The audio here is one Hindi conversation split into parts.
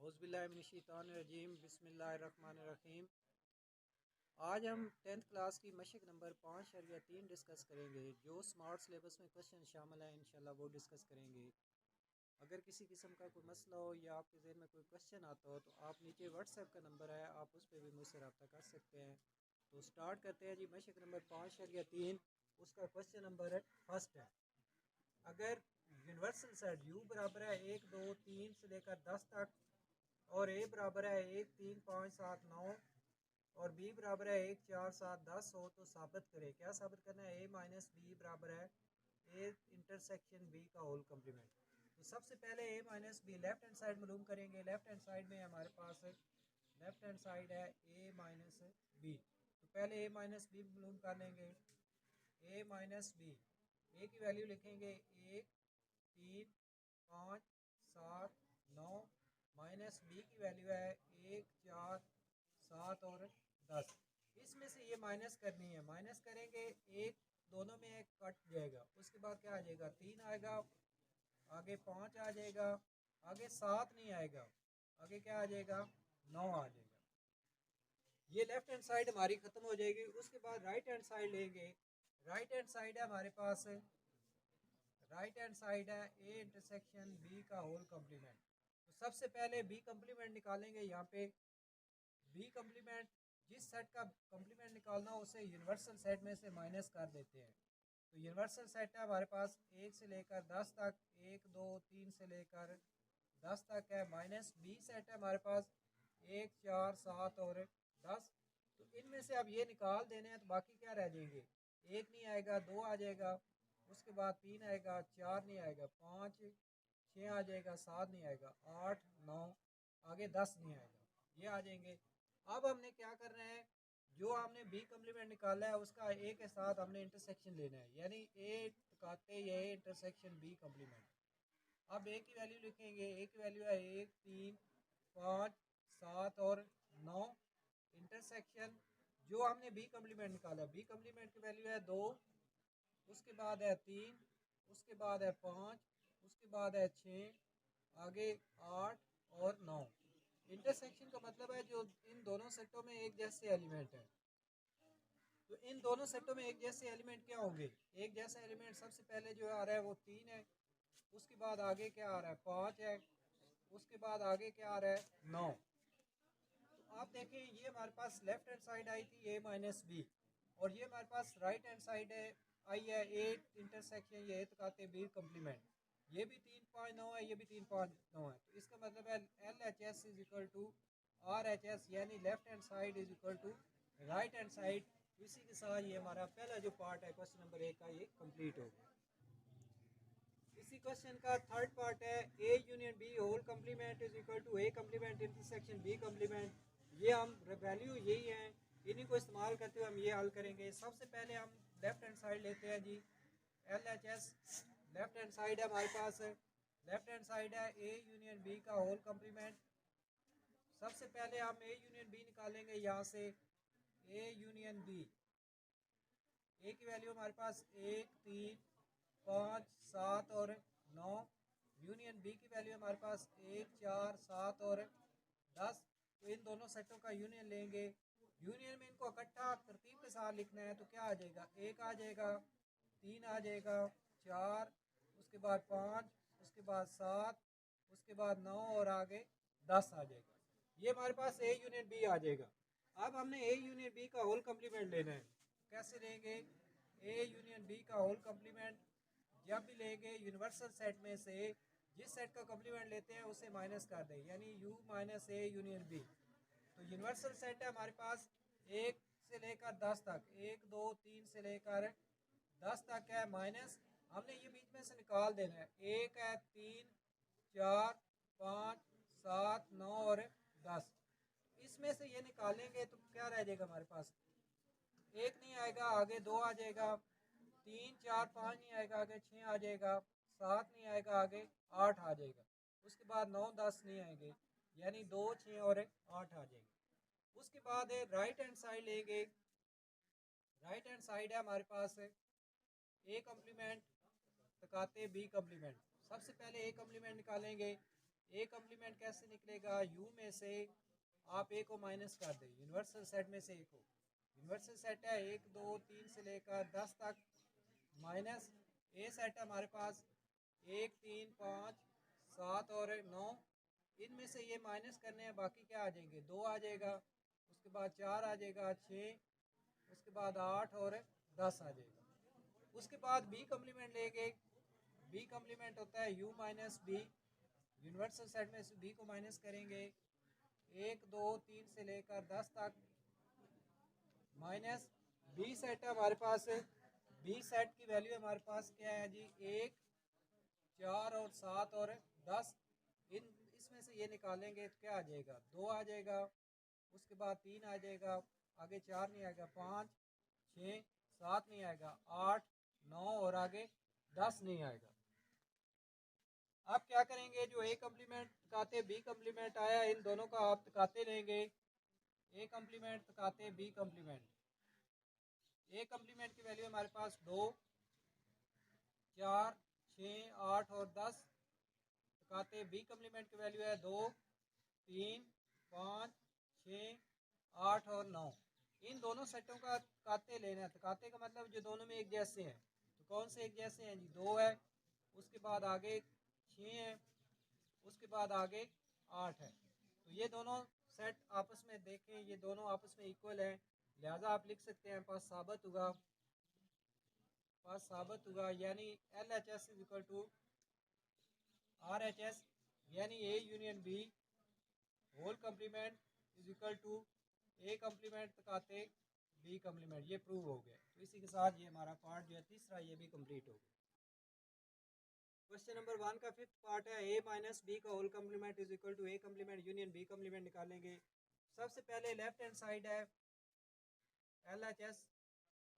औज़ुबिल्लाहिमिनश्शैतानिर्रजीम बिस्मिल्लाहिर्रहमानिर्रहीम। आज हम 10th क्लास की मशक नंबर 5.3 डिस्कस करेंगे। जो स्मार्ट सिलेबस में क्वेश्चन शामिल है इंशाल्लाह वो डिस्कस करेंगे। अगर किसी किस्म का कोई मसला हो या आपके ज़हन में कोई क्वेश्चन आता हो तो आप नीचे व्हाट्सएप का नंबर है, आप उस पर भी मुझसे रब्ता कर सकते हैं। तो स्टार्ट करते हैं जी। मशक नंबर 5.3 उसका क्वेश्चन नंबर फर्स्ट है। अगर यूनिवर्सल सेट u बराबर है 1 2 3 से लेकर 10 तक और a बराबर है 1 3 5 7 9 और b बराबर है 1 4 7 10 हो तो साबित करें। क्या साबित करना है? a माइनस बी बराबर है a इंटरसेक्शन b का होल कम्प्लीमेंट। तो सबसे पहले a minus be left hand side मालूम करेंगे। लेफ्ट हैंड साइड में हमारे पास लेफ्ट हैंड साइड है a माइनस बी। तो पहले a माइनस बी मालूम कर लेंगे। a माइनस बी, ए की वैल्यू लिखेंगे 1 3 5 7 9 माइनस बी की वैल्यू है 1 4 7 और 10। इसमें से ये माइनस करनी है, माइनस करेंगे एक दोनों में एक कट जाएगा। उसके बाद क्या आ जाएगा? 3 आएगा, आगे 5 आ जाएगा, आगे 7 नहीं आएगा, आगे क्या आ जाएगा? 9 आ जाएगा। ये लेफ्ट हैंड साइड हमारी खत्म हो जाएगी। उसके बाद राइट हैंड साइड लेंगे। राइट हैंड साइड है हमारे पास, राइट हैंड साइड है ए इंटरसेक्शन बी का होल कम्प्लीमेंट। तो सबसे पहले बी कम्प्लीमेंट निकालेंगे। यहाँ पे बी कम्प्लीमेंट, जिस सेट का कम्प्लीमेंट निकालना हो उसे यूनिवर्सल सेट में से माइनस कर देते हैं। तो यूनिवर्सल सेट है हमारे पास 1 से लेकर 10 तक, 1 2 3 से लेकर 10 तक है। माइनस बी सेट है हमारे पास 1 4 7 और 10। तो इनमें से अब ये निकाल देने हैं तो बाकी क्या रह जाएंगे? 1 नहीं आएगा, 2 आ जाएगा, उसके बाद 3 आएगा, 4 नहीं आएगा, 5 6 आ जाएगा, 7 नहीं आएगा, 8 9 आगे 10 नहीं आएगा, ये आ जाएंगे। अब हमने क्या करना है? जो हमने बी कम्प्लीमेंट निकाला है उसका ए के साथ हमने इंटरसेक्शन लेना है, यानी ए टकाते ये इंटरसेक्शन बी कम्प्लीमेंट। अब ए की वैल्यू लिखेंगे। ए की वैल्यू है 1 3 5 7 और 9। इंटरसेक्शन जो हमने बी कम्प्लीमेंट निकाला है, बी कम्प्लीमेंट की वैल्यू है 2, उसके बाद है 3, उसके बाद है 5, उसके बाद है 6, आगे 8 और 9। इंटरसेक्शन का मतलब है जो इन दोनों सेटों में एक जैसे एलिमेंट है। तो इन दोनों सेटों में एक जैसे एलिमेंट क्या होंगे? एक जैसा एलिमेंट सबसे पहले जो आ रहा है वो 3 है, उसके बाद आगे क्या आ रहा है? 5 है, उसके बाद आगे क्या आ रहा है? 9। तो आप देखें ये हमारे पास लेफ्ट हैंड साइड आई थी a माइनस बी, और ये हमारे पास राइट हैंड साइड है आई है ए इंटरसेक्शन ये तकाते बी कम्प्लीमेंट। ये भी 3 5 9 है, ये भी 3 5 9 है। तो इसका मतलब है L H S is equal to R H S, यानी left hand side is equal to right hand side. इसी के साथ ये हमारा पहला जो पार्ट है क्वेश्चन नंबर 1 का ये कंप्लीट हो गया। इसी क्वेश्चन का थर्ड पार्ट है A union B whole complement is equal to A complement intersection B complement. ये हम वैल्यू यही है, इन्हीं को इस्तेमाल करते हुए हम ये हल करेंगे। सबसे पहले हम लेफ्ट हैंड साइड लेते हैं जी, L H S. Left hand side है हमारे पास, लेफ्ट हैंड साइड है ए यूनियन बी का होल कम्प्लीमेंट। सबसे पहले हम ए यूनियन बी निकालेंगे। यहाँ से ए यूनियन बी, ए की वैल्यू हमारे पास 1 3 5 7 और 9। यूनियन बी की वैल्यू हमारे पास 1 4 7 और 10। तो इन दोनों सेटों का यूनियन लेंगे। यूनियन में इनको इकट्ठा तरतीब के साथ लिखना है। तो क्या आ जाएगा? 1 आ जाएगा, 3 आ जाएगा, 4, उसके बाद 5, उसके बाद 7, उसके बाद 9 और आगे 10 आ जाएगा। ये हमारे पास ए यूनियन बी आ जाएगा। अब हमने ए यूनियन बी का होल कम्प्लीमेंट लेना है। कैसे लेंगे? ए यूनियन बी का होल कम्प्लीमेंट जब भी लेंगे यूनिवर्सल सेट में से जिस सेट का कम्प्लीमेंट लेते हैं उसे माइनस कर दें, यानी u minus A union B. तो यूनिवर्सल सेट है हमारे पास 1 से लेकर 10 तक, 1 2 3 से लेकर 10 तक है, माइनस हमने ये बीच में से निकाल देना है। 1 है, 3 4 5 7 9 और 10। इसमें से ये निकालेंगे तो क्या रह जाएगा हमारे पास? 1 नहीं आएगा, आगे 2 आ जाएगा, 3 4 5 नहीं आएगा, आगे 6 आ जाएगा, 7 नहीं आएगा, आगे 8 आ जाएगा, उसके बाद 9 10 नहीं आएंगे, यानी 2 6 और 8 आ जाएंगे। उसके बाद राइट हैंड साइड लेंगे। राइट हैंड साइड है हमारे पास ए कम्प्लीमेंट तकाते बी कम्प्लीमेंट। सबसे पहले ए कम्प्लीमेंट निकालेंगे। ए कम्प्लीमेंट कैसे निकलेगा, यू में से आप ए को माइनस कर दें, यूनिवर्सल सेट में से ए को, यूनिवर्सल सेट है 1 2 3 से लेकर 10 तक, माइनस ए सेट है हमारे पास 1 3 5 7 और 9, इनमें से ये माइनस करने हैं, बाकी क्या आ जाएंगे, 2 आ जाएगा, उसके बाद 4 आ जाएगा, 6, उसके बाद 8 और 10 आ जाएगा। उसके बाद बी कम्प्लीमेंट लेंगे, बी कम्प्लीमेंट होता है U minus B, universal set में से बी को माइनस करेंगे 1 2 3 से लेकर 10 तक, माइनस बी सेट है हमारे पास, बी सेट की वैल्यू हमारे पास क्या है जी, 1 4 और 7 और 10, इसमें से ये निकालेंगे तो क्या आ जाएगा, 2 आ जाएगा, उसके बाद 3 आ जाएगा, आगे 4 नहीं आएगा, 5 6 7 नहीं आएगा, 8 9 और आगे 10 नहीं आएगा। अब क्या करेंगे, जो ए कम्प्लीमेंट तकाते बी कम्प्लीमेंट आया, इन दोनों का आप तकाते लेंगे, ए कम्प्लीमेंट तकाते बी कम्प्लीमेंट, ए कम्प्लीमेंट की वैल्यू हमारे पास 2 4 6 8 और 10, तकाते बी कम्प्लीमेंट की वैल्यू है 2 3 5 6 8 और 9, इन दोनों सेटों का तकाते लेना है, तकाते का मतलब जो दोनों में एक जैसे हैं, तो कौन से एक जैसे हैं जी, 2 है, उसके बाद आगे 6 है, उसके बाद आगे 8 है, तो ये दोनों सेट आपस में देखें, ये दोनों आपस में इक्वल है, लिहाजा आप लिख सकते हैं पास साबित होगा, पास साबित होगा, यानी L H S is equal to R H S, यानी A union B whole complement is equal to A complement तकाते बी कम्प्लीमेंट, ये प्रूव हो गया। तो इसी के साथ ये हमारा पार्ट जो है तीसरा ये भी कंप्लीट हो गया। क्वेश्चन नंबर 1 का फिफ्थ पार्ट है, ए माइनस बी का whole complement is equal to A complement union B complement निकालेंगे। सबसे पहले लेफ्ट हैंड साइड है L H S,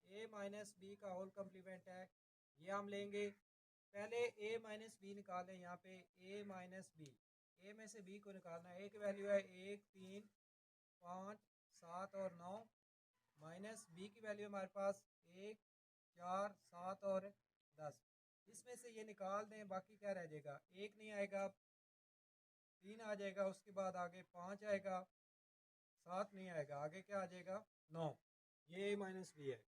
A minus B का होल कम्प्लीमेंट है, ये हम लेंगे, पहले ए माइनस बी निकालें, यहाँ पे ए माइनस बी, ए में से बी को निकालना है, ए की वैल्यू है 1 3 5 7 और 9, माइनस बी की वैल्यू हमारे पास 1 4 7 और 10, इसमें से ये निकाल दें, बाकी क्या रह जाएगा, 1 नहीं आएगा, 3 आ जाएगा, उसके बाद आगे 5 आएगा, 7 नहीं आएगा, आगे क्या आ जाएगा 9, ये ए माइनस बी है।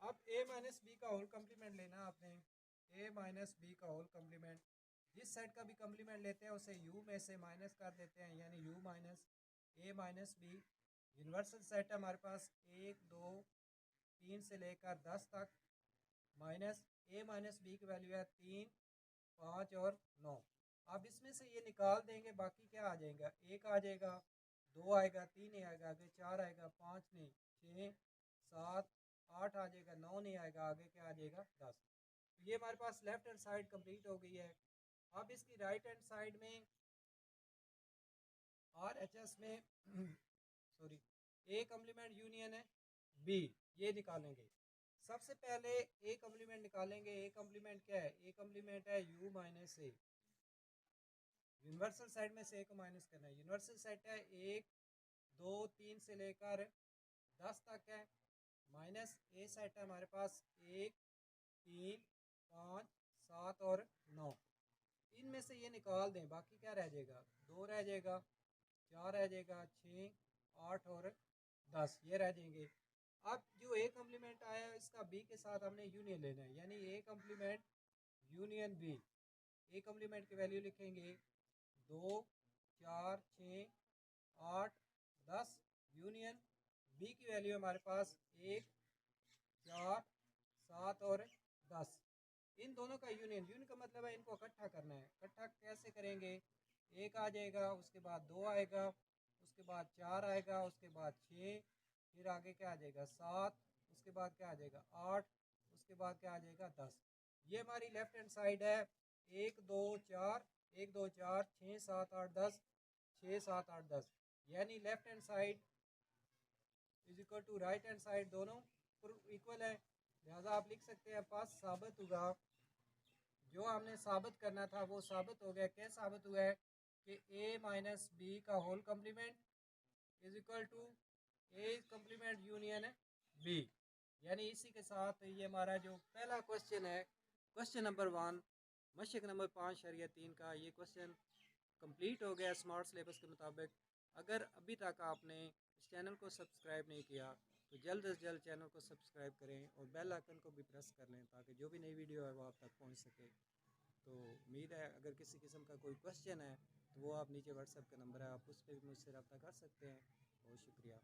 अब ए माइनस बी का होल कम्प्लीमेंट लेना आपने, ए माइनस बी का होल कम्प्लीमेंट, जिस सेट का भी कम्प्लीमेंट लेते हैं उसे यू में से माइनस कर देते हैं, यानी U minus A minus B, universal set है हमारे पास 1 2 3 से लेकर 10 तक, माइनस ए माइनस बी की वैल्यू है 3 5 और 9, अब इसमें से ये निकाल देंगे, बाकी क्या आ जाएगा, 1 आ जाएगा, 2 आएगा, 3 नहीं आएगा, आगे 4 आएगा, 5 नहीं, 6 7 8 आ जाएगा, 9 नहीं आएगा, आगे क्या आ जाएगा 10। तो ये हमारे पास लेफ्ट हैंड साइड कंप्लीट हो गई है। अब इसकी राइट हैंड साइड में आर एच एस में सॉरी ए कम्प्लीमेंट यूनियन है बी, ये निकालेंगे। सबसे पहले ए कम्प्लीमेंट निकालेंगे, ए कम्प्लीमेंट क्या है, ए कम्प्लीमेंट है यू माइनस ए, यूनिवर्सल सेट में से ए को माइनस करना है, यूनिवर्सल सेट है 1 2 3 से लेकर 10 तक है, माइनस ए सेट है हमारे पास 1 3 5 7 और 9, इनमें से ये निकाल दें, बाकी क्या रह जाएगा, 2 रह जाएगा, 4 रह जाएगा, 6 8 और 10 ये रह जाएंगे। अब जो ए कम्प्लीमेंट आया इसका बी के साथ हमने यूनियन लेना है, यानी A complement union B, A complement की वैल्यू लिखेंगे 2 4 6 8 10, यूनियन बी की वैल्यू हमारे पास 1 4 7 और 10, इन दोनों का यूनियन, यूनियन का मतलब है इनको इकट्ठा करना है, इकट्ठा कैसे करेंगे, 1 आ जाएगा, उसके बाद 2 आएगा, उसके बाद 4 आएगा, उसके बाद 6, फिर आगे क्या आ जाएगा 7, उसके बाद क्या आ जाएगा 8, उसके बाद क्या आ जाएगा 10, ये हमारी लेफ्ट हैंड साइड है 1 2 4 1 2 4 6 7 8 10 6 7 8 10, यानी left hand side is equal to right hand side, दोनों इक्वल है, लिहाजा आप लिख सकते हैं पास साबित होगा, जो हमने साबित करना था वो साबित हो गया। क्या साबित हुआ है कि ए माइनस बी का whole complement is equal to A complement union B, यानी इसी के साथ ये हमारा जो पहला क्वेश्चन है, क्वेश्चन नंबर 1 मशक नंबर 5 शरिया 3 का ये क्वेश्चन कंप्लीट हो गया स्मार्ट सिलेबस के मुताबिक। अगर अभी तक आपने इस चैनल को सब्सक्राइब नहीं किया तो जल्द से जल्द चैनल को सब्सक्राइब करें और बेल आइकन को भी प्रेस कर लें ताकि जो भी नई वीडियो है वो आप तक पहुंच सके। तो उम्मीद है अगर किसी किस्म का कोई क्वेश्चन है तो वो आप नीचे व्हाट्सएप का नंबर है, आप उस पर भी मुझसे रब्ता कर सकते हैं। बहुत शुक्रिया।